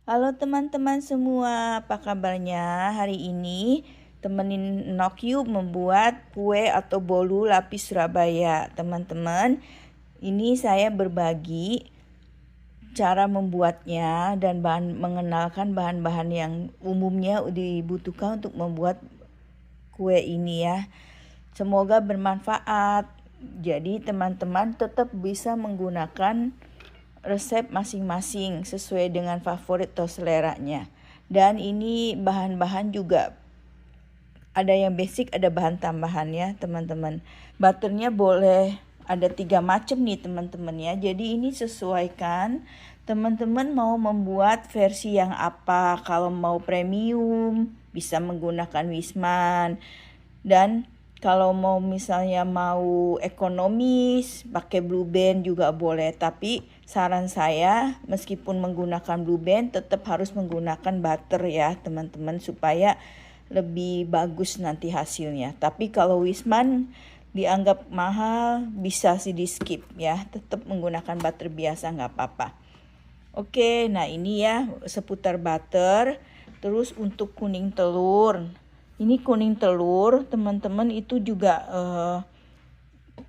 Halo teman-teman semua, apa kabarnya? Hari ini temenin Nokyu membuat kue atau bolu lapis Surabaya. Teman-teman, ini saya berbagi cara membuatnya dan mengenalkan bahan-bahan yang umumnya dibutuhkan untuk membuat kue ini ya. Semoga bermanfaat. Jadi teman-teman tetap bisa menggunakan resep masing-masing sesuai dengan favorit atau seleranya. Dan ini bahan-bahan juga ada yang basic, ada bahan tambahan ya teman-teman. Butternya boleh ada 3 macam nih teman-teman ya. Jadi ini sesuaikan teman-teman mau membuat versi yang apa. Kalau mau premium bisa menggunakan Wisman, dan kalau mau misalnya mau ekonomis pakai Blue Band juga boleh. Tapi saran saya meskipun menggunakan Blue Band tetap harus menggunakan butter ya teman-teman, supaya lebih bagus nanti hasilnya. Tapi kalau Wisman dianggap mahal bisa sih di skip ya, tetap menggunakan butter biasa nggak apa-apa. Oke, nah ini ya seputar butter. Terus untuk kuning telur, ini kuning telur teman-teman itu juga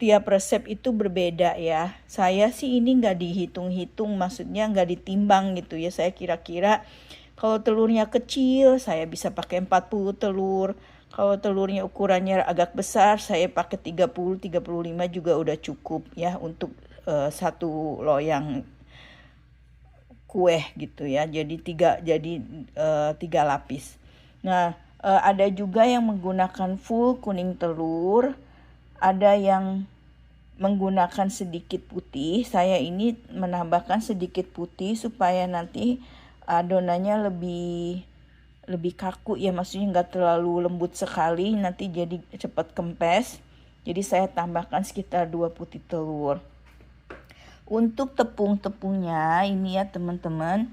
tiap resep itu berbeda ya. Saya sih ini nggak dihitung-hitung, maksudnya nggak ditimbang gitu ya. Saya kira-kira kalau telurnya kecil saya bisa pakai 40 telur. Kalau telurnya ukurannya agak besar saya pakai 30-35 juga udah cukup ya untuk satu loyang kue gitu ya. Jadi tiga lapis. Nah, ada juga yang menggunakan full kuning telur, ada yang menggunakan sedikit putih. Saya ini menambahkan sedikit putih supaya nanti adonannya lebih kaku ya, maksudnya nggak terlalu lembut sekali, nanti jadi cepat kempes. Jadi saya tambahkan sekitar 2 putih telur. Untuk tepung-tepungnya ini ya teman-teman,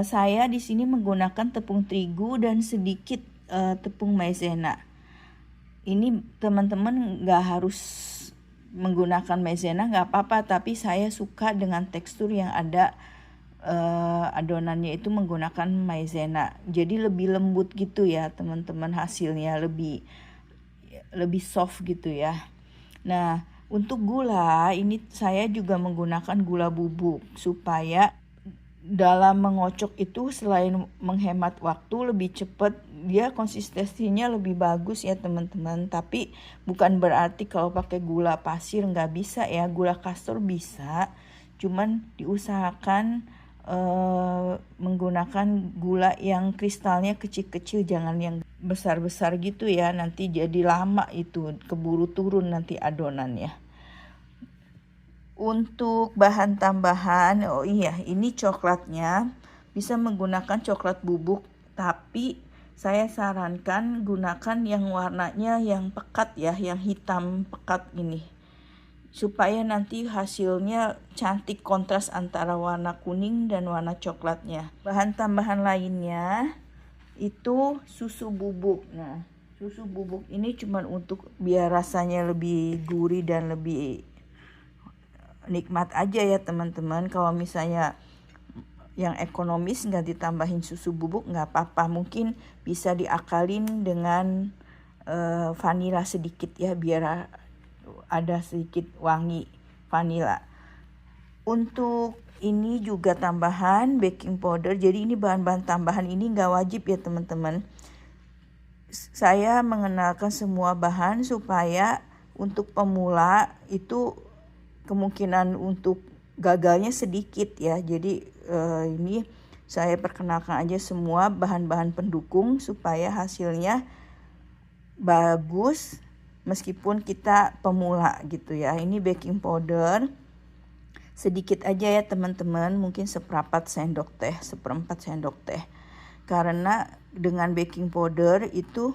saya di sini menggunakan tepung terigu dan sedikit tepung maizena. Ini teman-teman nggak harus menggunakan maizena, nggak apa-apa, tapi saya suka dengan tekstur yang ada adonannya itu menggunakan maizena. Jadi lebih lembut gitu ya teman-teman, hasilnya lebih soft gitu ya. Nah, untuk gula ini saya juga menggunakan gula bubuk supaya dalam mengocok itu selain menghemat waktu, lebih cepat, dia konsistensinya lebih bagus ya teman-teman. Tapi bukan berarti kalau pakai gula pasir nggak bisa ya, gula kastor bisa, cuman diusahakan menggunakan gula yang kristalnya kecil-kecil, jangan yang besar-besar gitu ya, nanti jadi lama itu, keburu turun nanti adonannya. Untuk bahan tambahan, oh iya, ini coklatnya bisa menggunakan coklat bubuk, tapi saya sarankan gunakan yang warnanya yang pekat ya, yang hitam pekat ini, supaya nanti hasilnya cantik kontras antara warna kuning dan warna coklatnya. Bahan tambahan lainnya itu susu bubuk. Nah, susu bubuk ini cuma untuk biar rasanya lebih gurih dan lebih nikmat aja ya teman-teman. Kalau misalnya yang ekonomis nggak ditambahin susu bubuk nggak apa-apa, mungkin bisa diakalin dengan vanila sedikit ya, biar ada sedikit wangi vanila. Untuk ini juga tambahan baking powder. Jadi ini bahan-bahan tambahan ini nggak wajib ya teman-teman. Saya mengenalkan semua bahan supaya untuk pemula itu kemungkinan untuk gagalnya sedikit ya. Jadi ini saya perkenalkan aja semua bahan-bahan pendukung supaya hasilnya bagus meskipun kita pemula gitu ya. Ini baking powder sedikit aja ya teman-teman, mungkin seperempat sendok teh. Karena dengan baking powder itu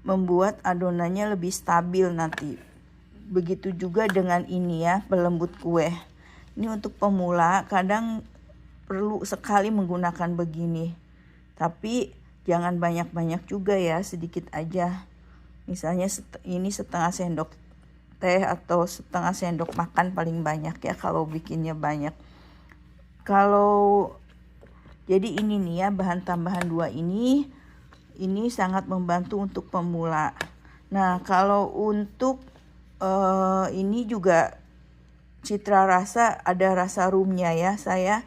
membuat adonannya lebih stabil nanti. Begitu juga dengan ini ya, pelembut kue. Ini untuk pemula kadang perlu sekali menggunakan begini. Tapi jangan banyak-banyak juga ya, sedikit aja. Misalnya ini setengah sendok teh atau setengah sendok makan paling banyak ya kalau bikinnya banyak. Kalau Jadi ini nih ya, bahan tambahan 2 ini sangat membantu untuk pemula. Nah, kalau untuk ini juga citra rasa, ada rasa rumnya ya. Saya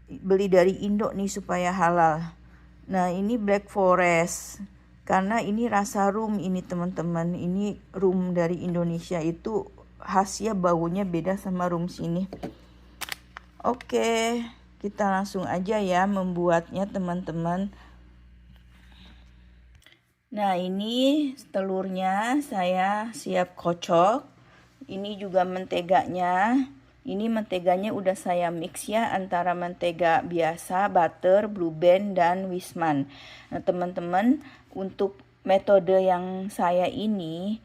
beli dari Indo nih supaya halal. Nah, ini Black Forest. Karena ini rasa rum ini teman-teman. Ini rum dari Indonesia itu khasnya baunya beda sama rum sini. Oke, kita langsung aja ya membuatnya teman-teman. Nah, ini telurnya saya siap kocok. Ini juga menteganya. Ini menteganya udah saya mix ya, antara mentega biasa, butter, Blue Band, dan Wisman. Nah, teman-teman, untuk metode yang saya ini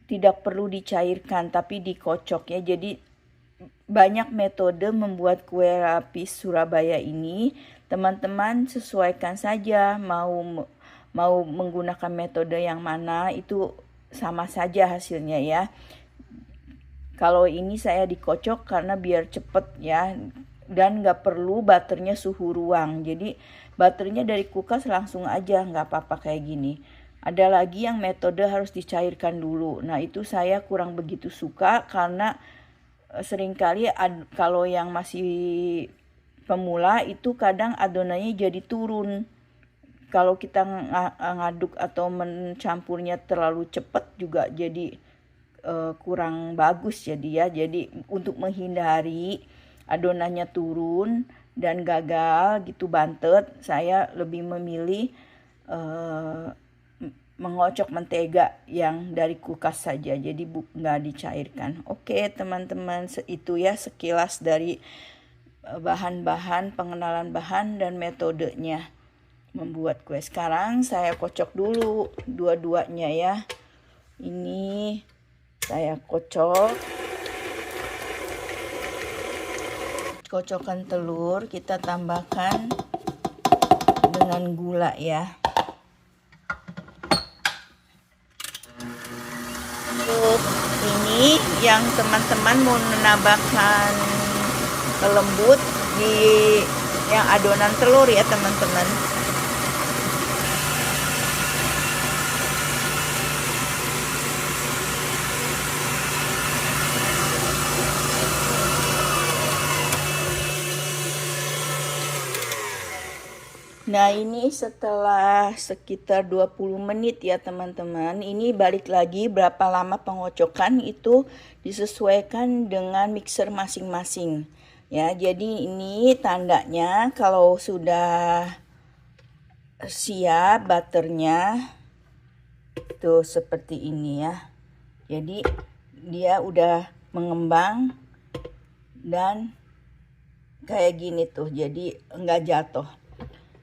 tidak perlu dicairkan tapi dikocok ya. Jadi banyak metode membuat kue lapis Surabaya ini. Teman-teman sesuaikan saja, mau menggunakan metode yang mana itu sama saja hasilnya ya. Kalau ini saya dikocok karena biar cepet ya, dan nggak perlu butternya suhu ruang. Jadi butternya dari kulkas langsung aja, nggak apa-apa kayak gini. Ada lagi yang metode harus dicairkan dulu. Nah, itu saya kurang begitu suka karena seringkali kalau yang masih pemula itu kadang adonannya jadi turun. Kalau kita ngaduk atau mencampurnya terlalu cepat juga jadi kurang bagus jadi ya. Jadi untuk menghindari adonannya turun dan gagal gitu bantet, saya lebih memilih mengocok mentega yang dari kulkas saja, jadi nggak dicairkan. Oke teman-teman, itu ya sekilas dari bahan-bahan, pengenalan bahan dan metodenya membuat kue. Sekarang saya kocok dulu dua-duanya ya. Ini saya kocokkan telur, kita tambahkan dengan gula ya. Untuk ini yang teman-teman mau menambahkan lembut di yang adonan telur ya teman-teman. Nah, ini setelah sekitar 20 menit ya teman-teman. Ini balik lagi berapa lama pengocokan itu disesuaikan dengan mixer masing-masing. Ya, jadi ini tandanya kalau sudah siap butternya tuh seperti ini ya. Jadi dia udah mengembang dan kayak gini tuh, jadi enggak jatuh.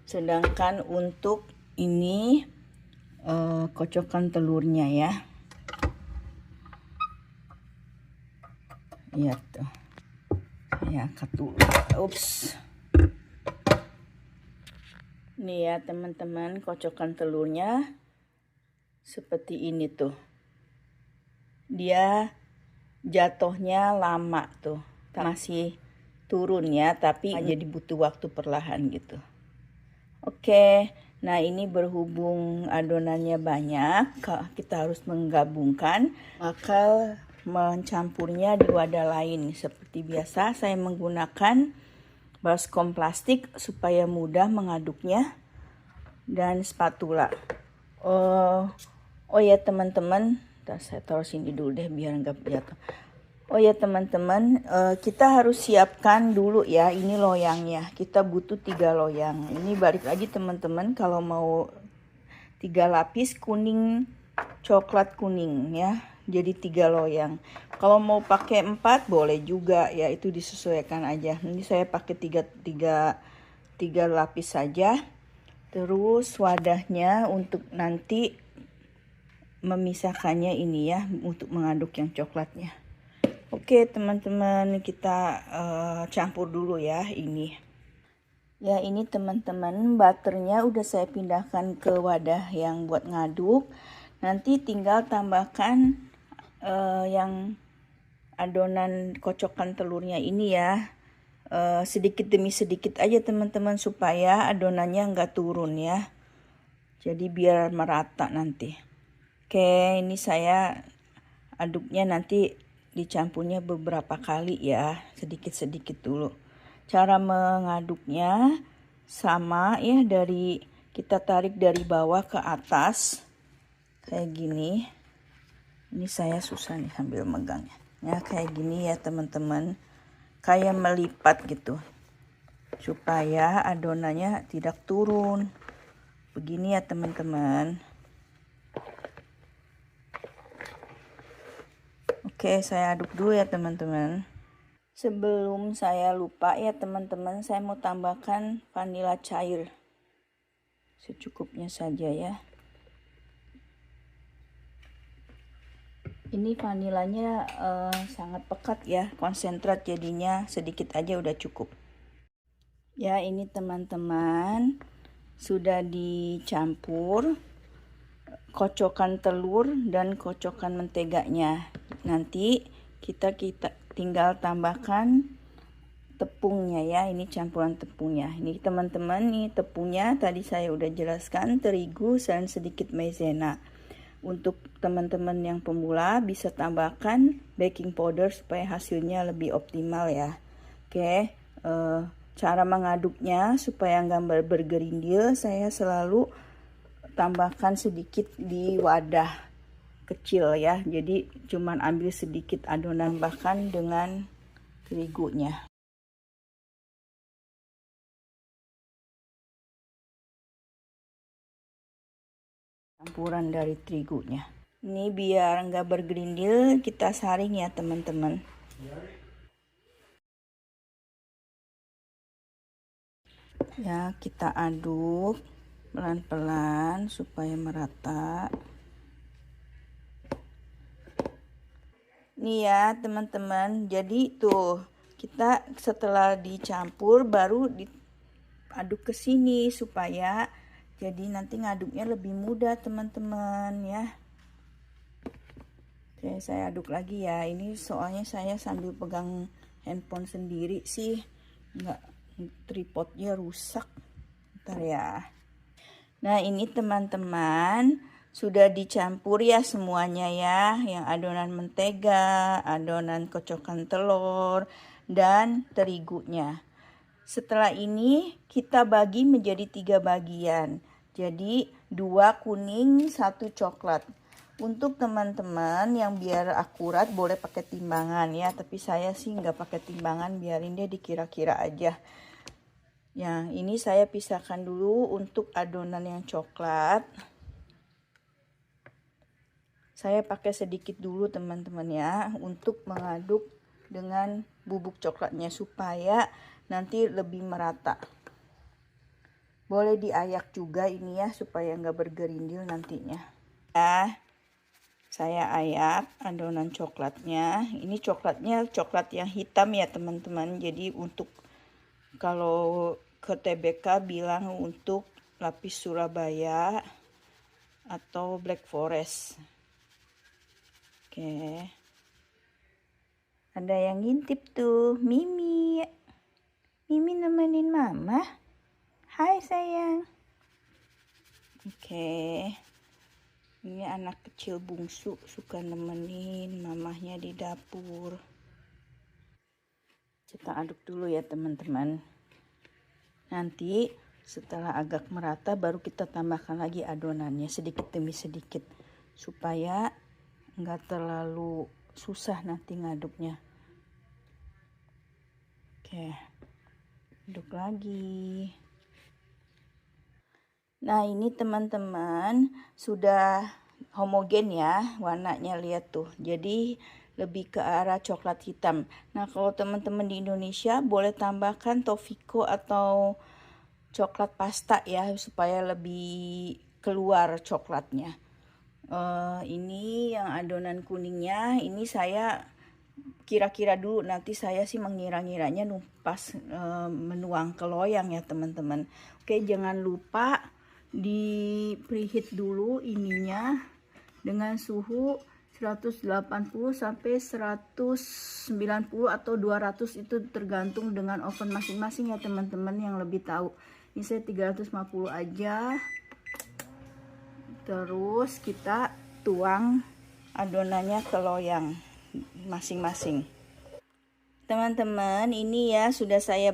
Sedangkan untuk ini kocokan telurnya ya. Lihat tuh. Ya, dulu. Ups. Nih ya teman-teman, kocokan telurnya seperti ini tuh. Dia jatuhnya lama tuh. Masih turun ya, tapi jadi butuh waktu perlahan gitu. Oke, nah ini berhubung adonannya banyak, kita harus menggabungkan, maka mencampurnya di wadah lain. Seperti biasa saya menggunakan baskom plastik supaya mudah mengaduknya dan spatula. Oh ya teman-teman, saya taruh sini dulu deh biar nggak jatuh. Oh ya teman-teman, kita harus siapkan dulu ya, ini loyangnya. Kita butuh 3 loyang. Ini balik lagi teman-teman, kalau mau 3 lapis kuning, coklat kuning ya. Jadi 3 loyang. Kalau mau pakai 4 boleh juga ya, itu disesuaikan aja. Ini saya pakai 3 lapis saja. Terus wadahnya untuk nanti memisahkannya ini ya, untuk mengaduk yang coklatnya. Oke teman-teman, kita campur dulu ya ini. Ya ini teman-teman, butternya udah saya pindahkan ke wadah yang buat ngaduk. Nanti tinggal tambahkan yang adonan kocokan telurnya ini ya. sedikit demi sedikit aja teman-teman supaya adonannya nggak turun ya. Jadi biar merata nanti. Oke, ini saya aduknya nanti dicampurnya beberapa kali ya, sedikit-sedikit dulu. Cara mengaduknya sama ya, dari kita tarik dari bawah ke atas kayak gini. Ini saya susah nih sambil megangnya. Ya kayak gini ya teman-teman. Kayak melipat gitu. Supaya adonannya tidak turun. Begini ya teman-teman. Oke, saya aduk dulu ya teman-teman. Sebelum saya lupa ya teman-teman, saya mau tambahkan vanila cair. Secukupnya saja ya. Ini vanilanya sangat pekat ya, konsentrat jadinya, sedikit aja udah cukup. Ya ini teman-teman, sudah dicampur kocokan telur dan kocokan menteganya. Nanti kita tinggal tambahkan tepungnya ya, ini campuran tepungnya. Ini teman-teman, nih tepungnya tadi saya udah jelaskan, terigu dan sedikit maizena. Untuk teman-teman yang pemula bisa tambahkan baking powder supaya hasilnya lebih optimal ya. Oke, cara mengaduknya supaya nggak bergerindil, saya selalu tambahkan sedikit di wadah kecil ya. Jadi cuman ambil sedikit adonan bahkan dengan terigunya. Campuran dari terigunya. Ini biar nggak bergerindil, kita saring ya teman-teman. Ya, kita aduk pelan-pelan supaya merata. Nih ya teman-teman, jadi tuh kita setelah dicampur baru diaduk ke sini supaya jadi nanti ngaduknya lebih mudah teman-teman ya. Oke, saya aduk lagi ya. Ini soalnya saya sambil pegang handphone sendiri sih, nggak, tripodnya rusak. Bentar ya. Nah ini teman-teman sudah dicampur ya semuanya ya, yang adonan mentega, adonan kocokan telur, dan terigunya. Setelah ini kita bagi menjadi 3 bagian. Jadi 2 kuning, 1 coklat. Untuk teman-teman yang biar akurat boleh pakai timbangan ya. Tapi saya sih nggak pakai timbangan, biarin dia dikira-kira aja. Yang ini saya pisahkan dulu untuk adonan yang coklat. Saya pakai sedikit dulu teman-teman ya, untuk mengaduk dengan bubuk coklatnya supaya nanti lebih merata. Boleh diayak juga ini ya supaya nggak bergerindil nantinya. Ya, saya ayak adonan coklatnya. Ini coklatnya coklat yang hitam ya teman-teman. Jadi untuk kalau ke TBK bilang untuk lapis Surabaya atau Black Forest. Oke. Ada yang ngintip tuh, Mimi. Mimi nemenin mama. Hai sayang. Oke. Ini anak kecil bungsu suka nemenin mamahnya di dapur. Kita aduk dulu ya teman-teman. Nanti setelah agak merata baru kita tambahkan lagi adonannya sedikit demi sedikit supaya nggak terlalu susah nanti ngaduknya. Oke, aduk lagi. Nah ini teman-teman sudah homogen ya warnanya, lihat tuh, jadi lebih ke arah coklat hitam. Nah kalau teman-teman di Indonesia boleh tambahkan tofiko atau coklat pasta ya supaya lebih keluar coklatnya. Ini yang adonan kuningnya ini saya kira-kira dulu, nanti saya sih mengira-ngiranya pas menuang ke loyang ya teman-teman. Oke, jangan lupa di preheat dulu ininya dengan suhu 180 sampai 190 atau 200, itu tergantung dengan oven masing-masing ya teman-teman yang lebih tahu. Ini saya 350 aja. Terus kita tuang adonannya ke loyang masing-masing. Teman-teman, ini ya sudah saya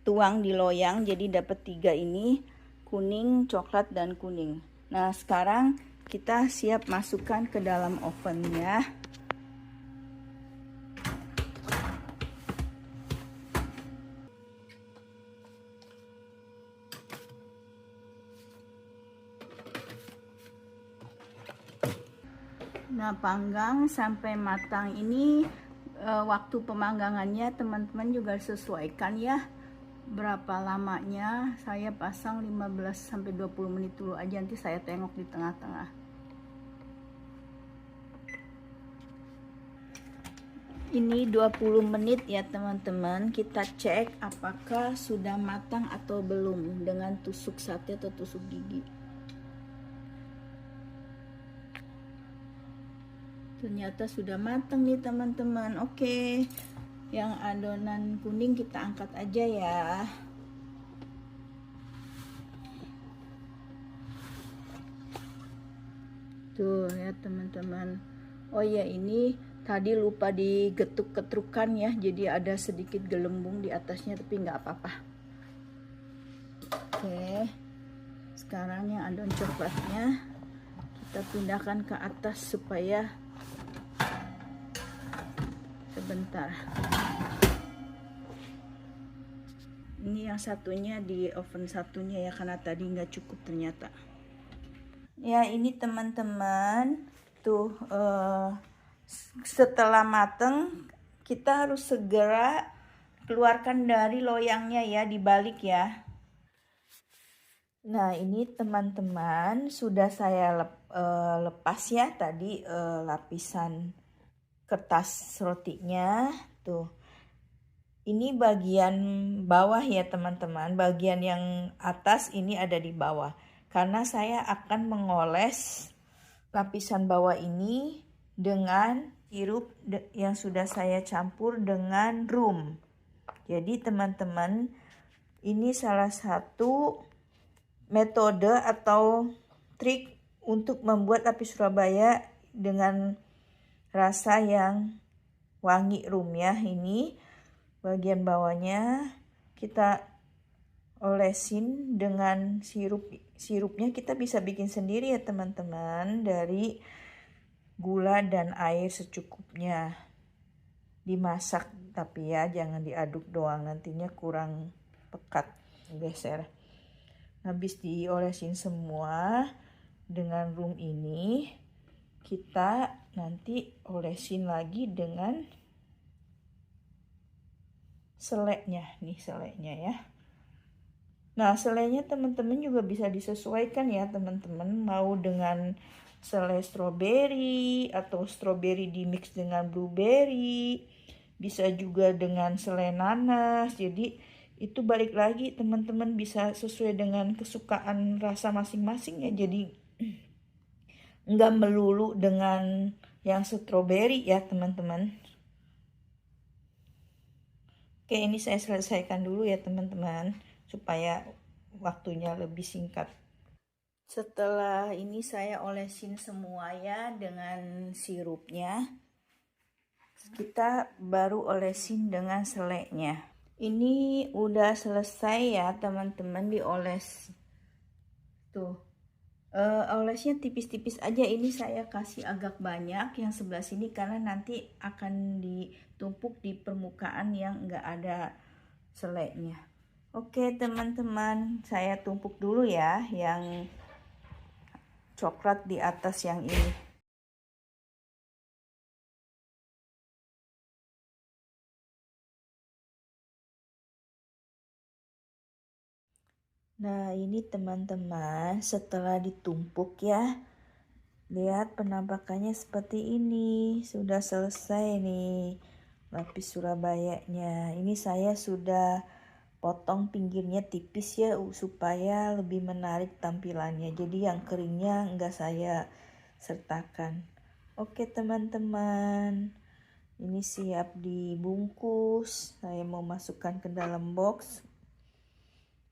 tuang di loyang, jadi dapat 3 ini, kuning, coklat, dan kuning. Nah, sekarang kita siap masukkan ke dalam oven ya. Nah, panggang sampai matang ini waktu pemanggangannya teman-teman juga sesuaikan ya berapa lamanya. Saya pasang 15 sampai 20 menit dulu aja, nanti saya tengok di tengah-tengah. Ini 20 menit ya teman-teman. Kita cek apakah sudah matang atau belum dengan tusuk sate atau tusuk gigi. Ternyata sudah matang nih teman-teman. Oke, yang adonan kuning kita angkat aja ya. Tuh ya teman-teman. Oh ya, ini tadi lupa digetuk-ketrukan ya, jadi ada sedikit gelembung di atasnya, tapi nggak apa-apa. Oke, sekarang yang adonan coklatnya kita pindahkan ke atas supaya sebentar. Ini yang satunya di oven satunya ya, karena tadi nggak cukup ternyata. Ya, ini teman-teman tuh setelah mateng kita harus segera keluarkan dari loyangnya ya, dibalik ya. Nah, ini teman-teman sudah saya lepas ya tadi lapisan kertas rotinya tuh. Ini bagian bawah ya teman-teman, bagian yang atas ini ada di bawah. Karena saya akan mengoles lapisan bawah ini dengan sirup yang sudah saya campur dengan rum. Jadi teman-teman, ini salah satu metode atau trik untuk membuat lapis Surabaya dengan rasa yang wangi rum ya. Ini bagian bawahnya kita olesin dengan sirupnya kita bisa bikin sendiri ya teman-teman, dari gula dan air secukupnya. Dimasak tapi ya jangan diaduk doang, nantinya kurang pekat, geser. Habis diolesin semua dengan rum ini, kita nanti olesin lagi dengan selainya, nih selainya ya. Nah, selainya teman-teman juga bisa disesuaikan ya teman-teman, mau dengan selai stroberi atau stroberi dimix dengan blueberry, bisa juga dengan selai nanas. Jadi itu balik lagi teman-teman bisa sesuai dengan kesukaan rasa masing-masing ya, jadi nggak melulu dengan yang stroberi ya teman-teman. Oke, ini saya selesaikan dulu ya teman-teman, supaya waktunya lebih singkat. Setelah ini saya olesin semua ya dengan sirupnya. Kita baru olesin dengan selainya. Ini udah selesai ya teman-teman dioles. Tuh. Olesnya tipis-tipis aja, ini saya kasih agak banyak yang sebelah sini karena nanti akan ditumpuk di permukaan yang enggak ada selainya. Oke teman-teman, saya tumpuk dulu ya yang coklat di atas yang ini. Nah, ini teman-teman setelah ditumpuk ya, lihat penampakannya seperti ini. Sudah selesai nih lapis Surabayanya. Ini saya sudah potong pinggirnya tipis ya, supaya lebih menarik tampilannya. Jadi yang keringnya enggak saya sertakan. Oke teman-teman, ini siap dibungkus. Saya mau masukkan ke dalam box.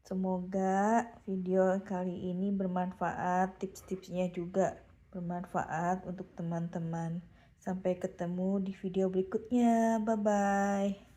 Semoga video kali ini bermanfaat, tips-tipsnya juga bermanfaat untuk teman-teman. Sampai ketemu di video berikutnya. Bye-bye.